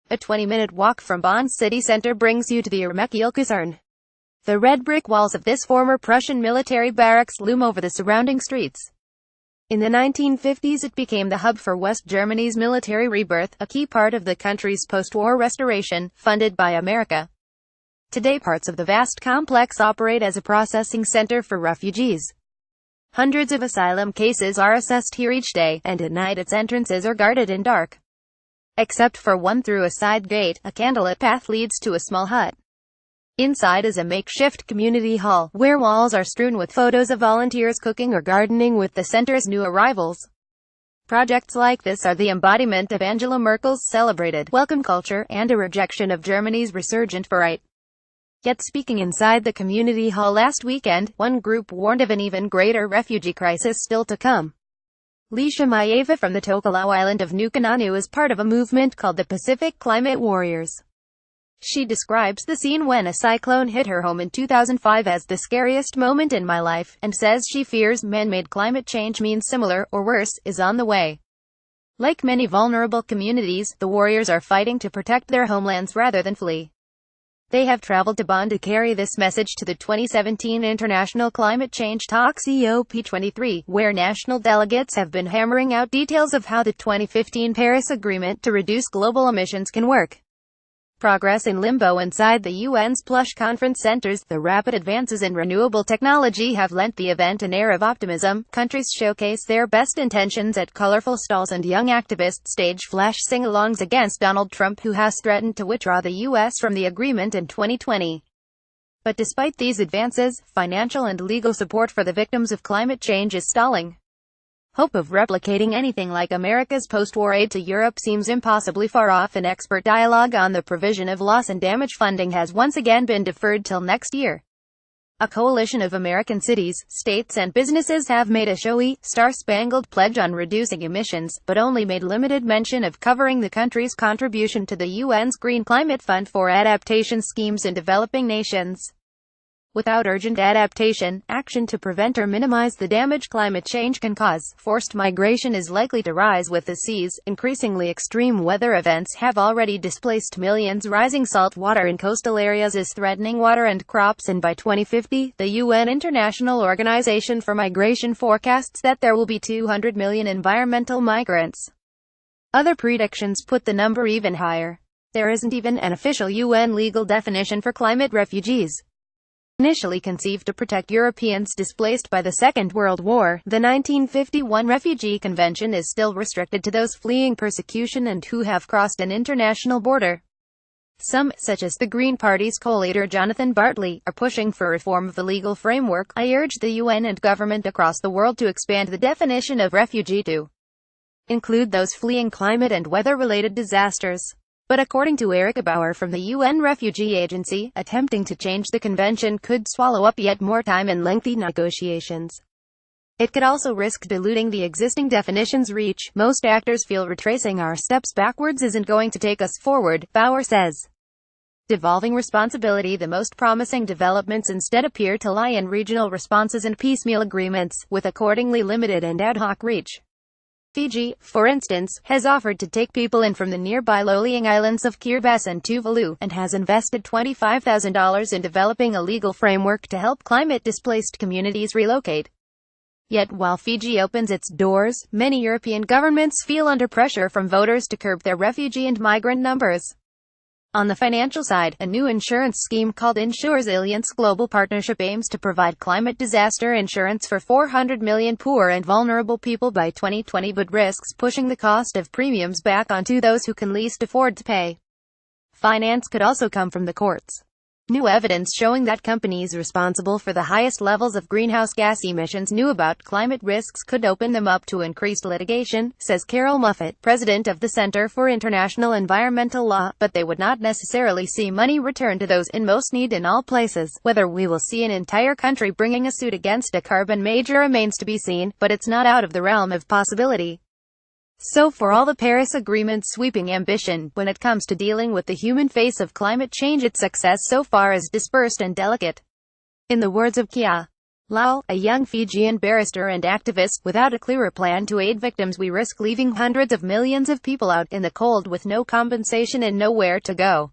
A 20-minute walk from Bonn city center brings you to the Ermekeilkaserne. The red brick walls of this former Prussian military barracks loom over the surrounding streets. In the 1950s it became the hub for West Germany's military rebirth, a key part of the country's post-war restoration, funded by America. Today parts of the vast complex operate as a processing center for refugees. Hundreds of asylum cases are assessed here each day, and at night its entrances are guarded and dark. Except for one through a side gate, a candlelit path leads to a small hut. Inside is a makeshift community hall, where walls are strewn with photos of volunteers cooking or gardening with the center's new arrivals. Projects like this are the embodiment of Angela Merkel's celebrated welcome culture, and a rejection of Germany's resurgent right. Yet speaking inside the community hall last weekend, one group warned of an even greater refugee crisis still to come. Lisha Maeva from the Tokelau island of Nukananu is part of a movement called the Pacific Climate Warriors. She describes the scene when a cyclone hit her home in 2005 as the scariest moment in my life, and says she fears man-made climate change means similar, or worse, is on the way. Like many vulnerable communities, the warriors are fighting to protect their homelands rather than flee. They have traveled to Bonn to carry this message to the 2017 International Climate Change Talks COP23, where national delegates have been hammering out details of how the 2015 Paris Agreement to reduce global emissions can work. Progress in limbo inside the UN's plush conference centers, the rapid advances in renewable technology have lent the event an air of optimism. Countries showcase their best intentions at colorful stalls, and young activists stage flash sing-alongs against Donald Trump, who has threatened to withdraw the US from the agreement in 2020. But despite these advances, financial and legal support for the victims of climate change is stalling. Hope of replicating anything like America's post-war aid to Europe seems impossibly far off, and expert dialogue on the provision of loss and damage funding has once again been deferred till next year. A coalition of American cities, states and businesses have made a showy, star-spangled pledge on reducing emissions, but only made limited mention of covering the country's contribution to the UN's Green Climate Fund for adaptation schemes in developing nations. Without urgent adaptation, action to prevent or minimize the damage climate change can cause, forced migration is likely to rise with the seas. Increasingly extreme weather events have already displaced millions. Rising salt water in coastal areas is threatening water and crops, and by 2050, the UN International Organization for Migration forecasts that there will be 200 million environmental migrants. Other predictions put the number even higher. There isn't even an official UN legal definition for climate refugees. Initially conceived to protect Europeans displaced by the Second World War, the 1951 Refugee Convention is still restricted to those fleeing persecution and who have crossed an international border. Some, such as the Green Party's co-leader Jonathan Bartley, are pushing for reform of the legal framework. I urge the UN and government across the world to expand the definition of refugee to include those fleeing climate and weather-related disasters. But according to Erika Bauer from the UN Refugee Agency, attempting to change the convention could swallow up yet more time and lengthy negotiations. It could also risk diluting the existing definition's reach. Most actors feel retracing our steps backwards isn't going to take us forward, Bauer says. Devolving responsibility. The most promising developments instead appear to lie in regional responses and piecemeal agreements, with accordingly limited and ad hoc reach. Fiji, for instance, has offered to take people in from the nearby low-lying islands of Kiribati and Tuvalu, and has invested $25,000 in developing a legal framework to help climate-displaced communities relocate. Yet while Fiji opens its doors, many European governments feel under pressure from voters to curb their refugee and migrant numbers. On the financial side, a new insurance scheme called Resilience Global Partnership aims to provide climate disaster insurance for 400 million poor and vulnerable people by 2020, but risks pushing the cost of premiums back onto those who can least afford to pay. Finance could also come from the courts. New evidence showing that companies responsible for the highest levels of greenhouse gas emissions knew about climate risks could open them up to increased litigation, says Carol Muffett, president of the Center for International Environmental Law, but they would not necessarily see money returned to those in most need in all places. Whether we will see an entire country bringing a suit against a carbon major remains to be seen, but it's not out of the realm of possibility. So for all the Paris Agreement's sweeping ambition, when it comes to dealing with the human face of climate change, its success so far is dispersed and delicate. In the words of Kia Lal, a young Fijian barrister and activist, without a clearer plan to aid victims we risk leaving hundreds of millions of people out in the cold with no compensation and nowhere to go.